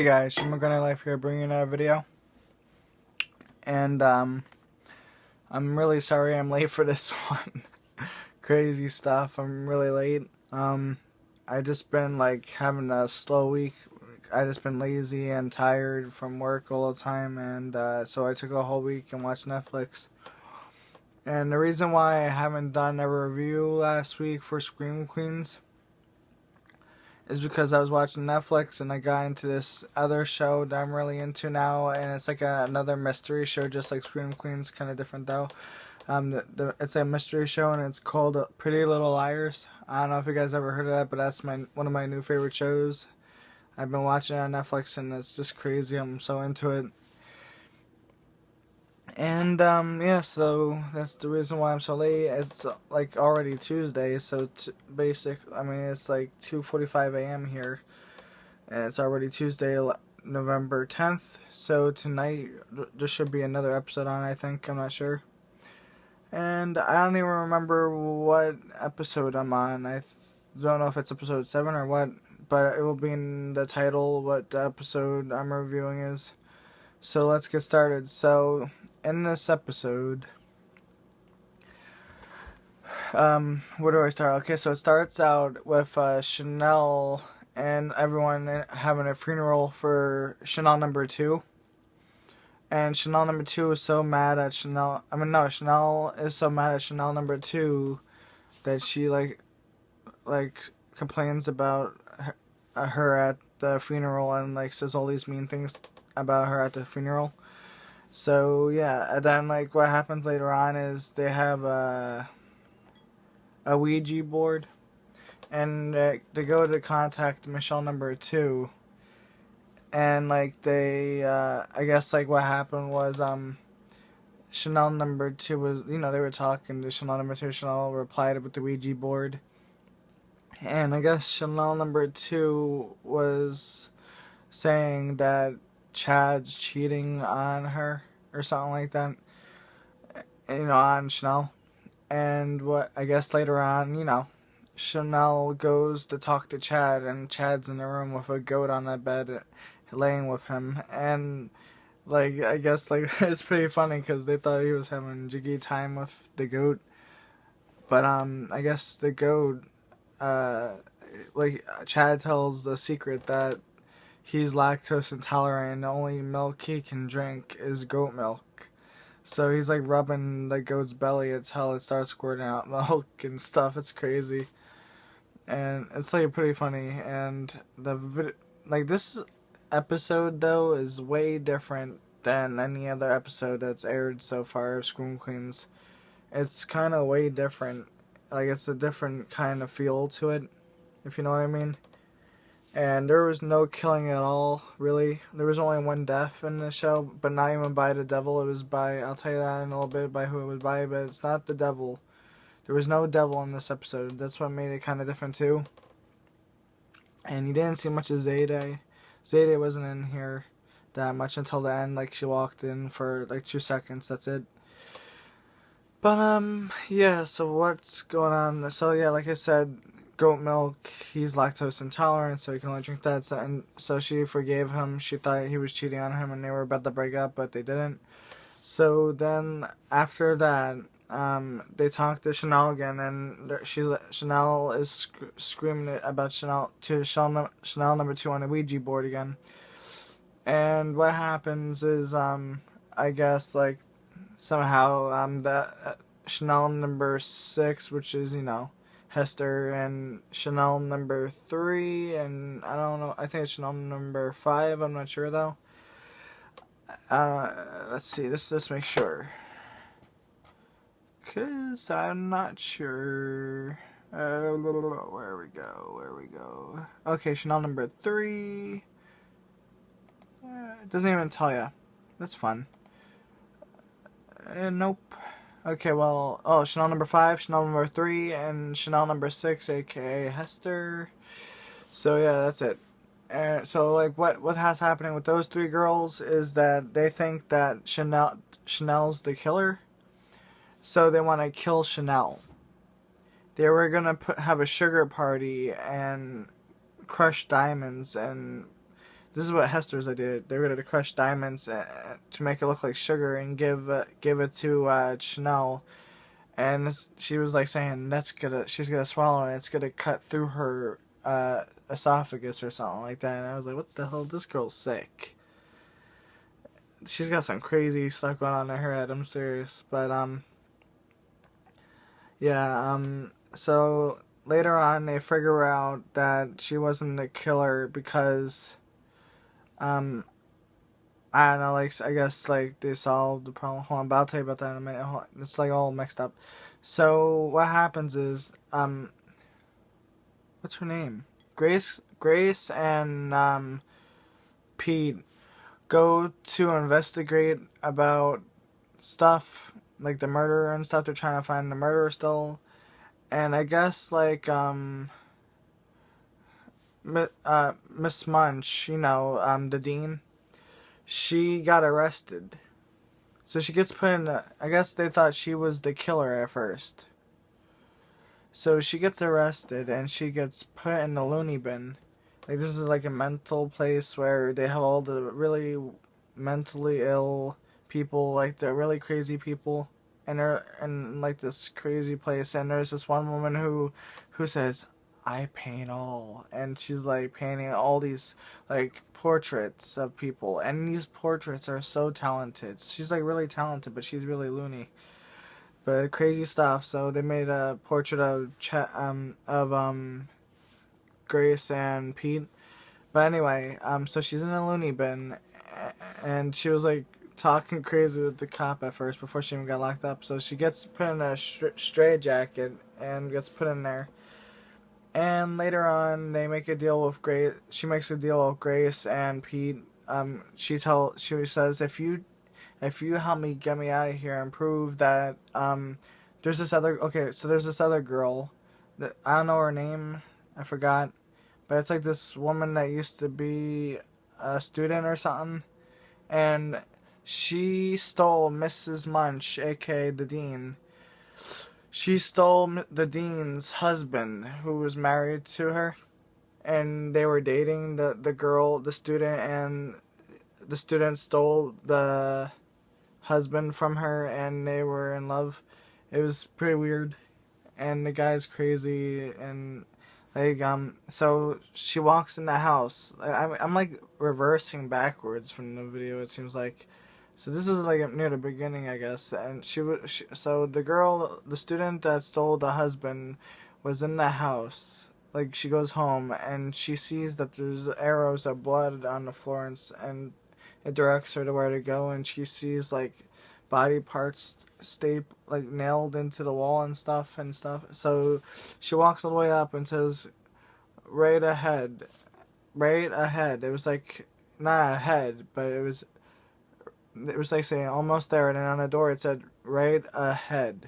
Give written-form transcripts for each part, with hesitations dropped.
Hey guys, Gunner Life here, bringing a video, and I'm really sorry I'm late for this one. Crazy stuff. I'm really late. I just been like having a slow week. I just been lazy and tired from work all the time, and so I took a whole week and watched Netflix. And the reason why I haven't done a review last week for Scream Queens is because I was watching Netflix and I got into this other show that I'm really into now, and it's like another mystery show, just like Scream Queens, kind of different though. It's a mystery show and it's called Pretty Little Liars. I don't know if you guys ever heard of that, but that's one of my new favorite shows. I've been watching it on Netflix and it's just crazy. I'm so into it. And yeah, so that's the reason why I'm so late. It's like already Tuesday, so it's like 2:45 a.m. here, and it's already Tuesday, November 10th. So tonight there should be another episode on, I think. I'm not sure. And I don't even remember what episode I'm on. Don't know if it's episode 7 or what, but it will be in the title what the episode I'm reviewing is. So let's get started. So in this episode, where do I start? Okay, so it starts out with Chanel and everyone having a funeral for Chanel number 2. And Chanel number 2 is so mad at Chanel. Chanel is so mad at Chanel number 2 that she like complains about her at the funeral and like says all these mean things about her at the funeral. So yeah, and then like what happens later on is they have a Ouija board, and they go to contact Michelle number 2, and like they I guess like what happened was Chanel number 2 was, they were talking to Chanel number 2. Chanel replied with the Ouija board, and I guess Chanel number 2 was saying that Chad's cheating on her or something like that, on Chanel. And what I guess later on, Chanel goes to talk to Chad, and Chad's in the room with a goat on the bed laying with him. And like I guess like it's pretty funny because they thought he was having jiggy time with the goat, but I guess the goat Chad tells the secret that he's lactose intolerant and the only milk he can drink is goat milk. So he's like rubbing the goat's belly until it starts squirting out milk and stuff. It's crazy. And it's like pretty funny. And this episode though is way different than any other episode that's aired so far of Scream Queens. It's kind of way different. Like it's a different kind of feel to it, if you know what I mean. And there was no killing at all, really. There was only one death in the show, but not even by the devil. It was by, I'll tell you that in a little bit, by who it was by, but it's not the devil. There was no devil in this episode. That's what made it kind of different, too. And you didn't see much of Zayday. Zayday wasn't in here that much until the end. Like, she walked in for, 2 seconds. That's it. But, yeah, so what's going on? So, yeah, like I said, goat milk, he's lactose intolerant, so he can only drink that. So she forgave him. She thought he was cheating on her and they were about to break up, but they didn't. So then after that, they talked to Chanel again, and Chanel is screaming about Chanel number 2 on the Ouija board again. And what happens is I guess like somehow the Chanel number 6, which is Hester, and Chanel number 3, and I don't know, I think it's Chanel number 5, I'm not sure though. Let's see, let's make sure, cause I'm not sure. Where we go. Okay, Chanel number 3. It doesn't even tell ya. That's fun. Nope. Okay, well, Chanel number 5, Chanel number 3, and Chanel number 6, aka Hester. So yeah, that's it. So like, what's happening with those 3 girls is that they think that Chanel's the killer, so they want to kill Chanel. They were gonna have a sugar party and crush diamonds and this is what Hester's idea. They were going to crush diamonds to make it look like sugar and give it to Chanel. And she was like saying she's gonna swallow it. It's gonna cut through her esophagus or something like that. And I was like, what the hell? This girl's sick. She's got some crazy stuff going on in her head. I'm serious. But yeah. So later on, they figure out that she wasn't the killer because I don't know, like, I guess, like, they solved the problem. Hold on, but I'll tell you about that in a minute. Hold on. It's, like, all mixed up. So, what happens is, what's her name? Grace and, Pete go to investigate about stuff, like the murderer and stuff. They're trying to find the murderer still. And I guess, like, Miss Munch, the dean, she got arrested. So she gets put in I guess they thought she was the killer at first. So she gets arrested and she gets put in the loony bin. Like, this is like a mental place where they have all the really mentally ill people, like the really crazy people, and they're in like this crazy place. And there's this one woman who says, I paint all, and she's like painting all these like portraits of people, and these portraits are so talented. She's like really talented, but she's really loony, but crazy stuff. So they made a portrait of Grace and Pete. But anyway, so she's in a loony bin, and she was like talking crazy with the cop at first before she even got locked up. So she gets put in a straitjacket and gets put in there. And later on, they make a deal with Grace. She makes a deal with Grace and Pete. She says, if you help me get me out of here and prove that there's this other girl that I don't know her name, I forgot, but it's like this woman that used to be a student or something, and she stole Mrs. Munch, aka the dean. She stole the dean's husband, who was married to her, and they were dating the girl, the student, and the student stole the husband from her, and they were in love. It was pretty weird, and the guy's crazy, and like so she walks in the house. I'm like reversing backwards from the video. It seems like. So this was like near the beginning, I guess, and so the girl, the student that stole the husband, was in the house. Like, she goes home and she sees that there's arrows of blood on the floor, and it directs her to where to go, and she sees like body parts like nailed into the wall and stuff. So she walks all the way up and says, right ahead. It was like not ahead, but it was like saying almost there, and then on the door it said right ahead.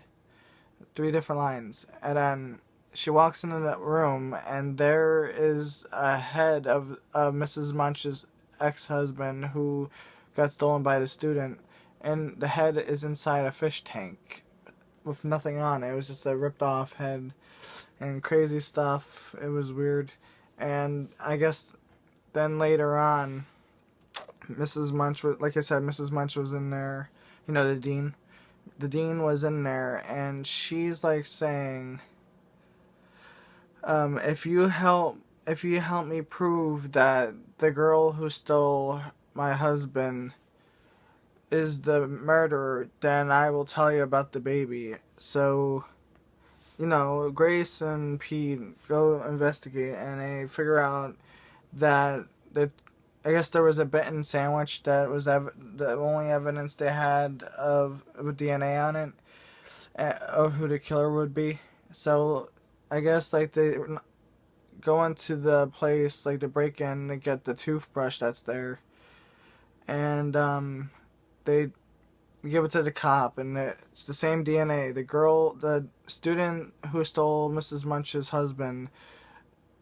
3 different lines. And then she walks into that room, and there is a head of Mrs. Munch's ex-husband who got stolen by the student, and the head is inside a fish tank with nothing on it. It was just a ripped off head and crazy stuff. It was weird. And I guess then later on, Mrs. Munch was, like I said, Mrs. Munch was in there. The dean. The dean was in there, and she's like saying, if you help me prove that the girl who stole my husband is the murderer, then I will tell you about the baby. So, Grace and Pete go investigate, and they figure out that I guess there was a bitten sandwich that was the only evidence they had with DNA on it of who the killer would be. So I guess like they go into the place, like to break in to get the toothbrush that's there, and they give it to the cop, and it's the same DNA. The student who stole Mrs. Munch's husband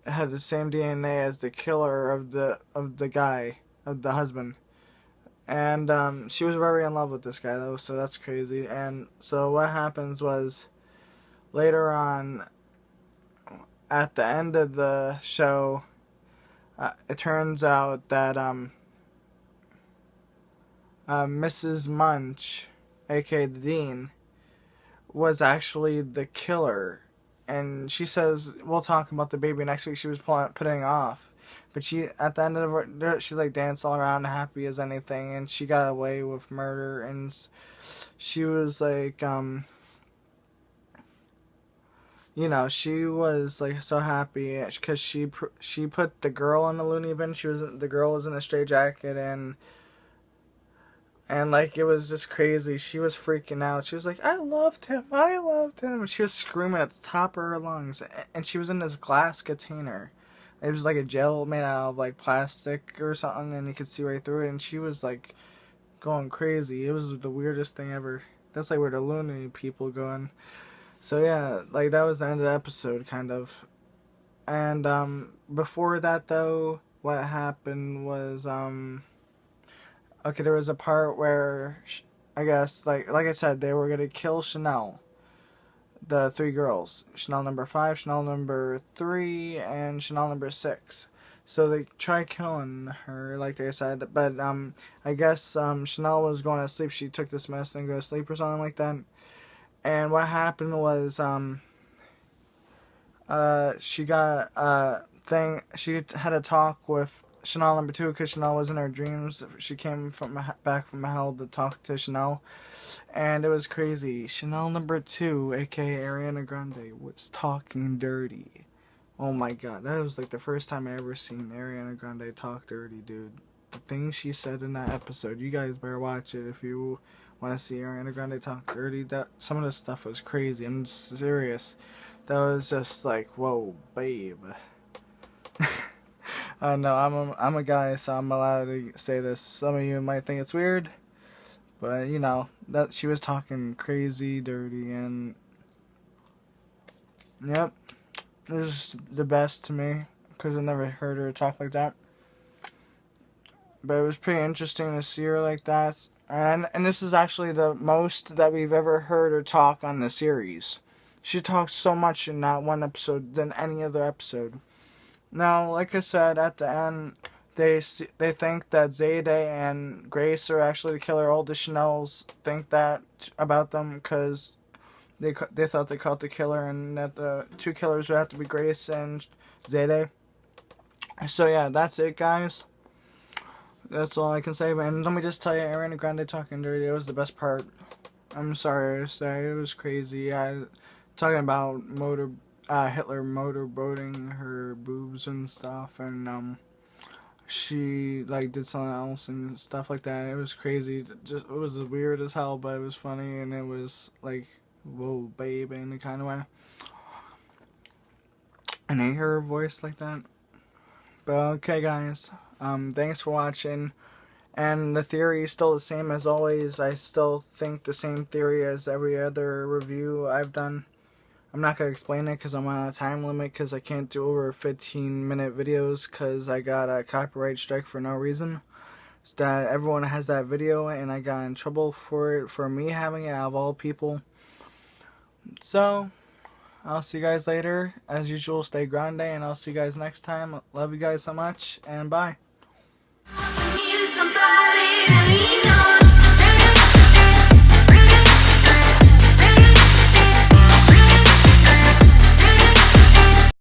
had the same DNA as the killer of the husband, and she was very in love with this guy though, so that's crazy. And so what happens was, later on, at the end of the show, it turns out that Mrs. Munch, aka the Dean, was actually the killer. And she says, we'll talk about the baby next week. She was putting off. But she, at the end of her, she's like dancing all around happy as anything. And she got away with murder. And she was like, you know, she was like so happy because she put the girl in the loony bin. The girl was in a straitjacket, and like it was just crazy. She was freaking out. She was like, I loved him. I loved him. She was screaming at the top of her lungs. And she was in this glass container. It was like a gel made out of like plastic or something, and you could see right through it. And she was like going crazy. It was the weirdest thing ever. That's like where the loony people going. So yeah, like that was the end of the episode, kind of. And before that though, what happened was okay, there was a part where I guess like I said, they were gonna kill Chanel, the 3 girls, Chanel number 5, Chanel number 3, and Chanel number 6. So they tried killing her, like they said, but I guess Chanel was going to sleep. She took this medicine and go to sleep or something like that. And what happened was she got she had a talk with Chanel number 2 because Chanel was in her dreams. She came back from hell to talk to Chanel, and it was crazy. Chanel number 2, aka Ariana Grande, was talking dirty. Oh my god, that was like the first time I ever seen Ariana Grande talk dirty, dude. The things she said in that episode, you guys better watch it if you want to see Ariana Grande talk dirty. That some of the stuff was crazy. I'm serious. That was just like, whoa, babe. No, I'm a guy, so I'm allowed to say this. Some of you might think it's weird, but you know that she was talking crazy, dirty, and yep, it was the best to me because I never heard her talk like that. But it was pretty interesting to see her like that, and this is actually the most that we've ever heard her talk on the series. She talks so much in that one episode than any other episode. Now, like I said, at the end, they think that Zayde and Grace are actually the killer. All the Chanels think that about them because they thought they caught the killer, and that the 2 killers would have to be Grace and Zayde. So yeah, that's it, guys. That's all I can say. And let me just tell you, Ariana Grande talking dirty, it was the best part. I'm sorry to say, it was crazy. Talking about Hitler motorboating her boobs and stuff, and she like did something else and stuff like that. It was crazy. It was weird as hell, but it was funny, and it was like, whoa, babe, in a kind of way. And I hear her voice like that. But okay, guys, thanks for watching. And the theory is still the same as always. I still think the same theory as every other review I've done. I'm not going to explain it because I'm on a time limit because I can't do over 15-minute videos because I got a copyright strike for no reason. So that everyone has that video, and I got in trouble for it, for me having it out of all people. So, I'll see you guys later. As usual, stay grande, and I'll see you guys next time. Love you guys so much, and bye.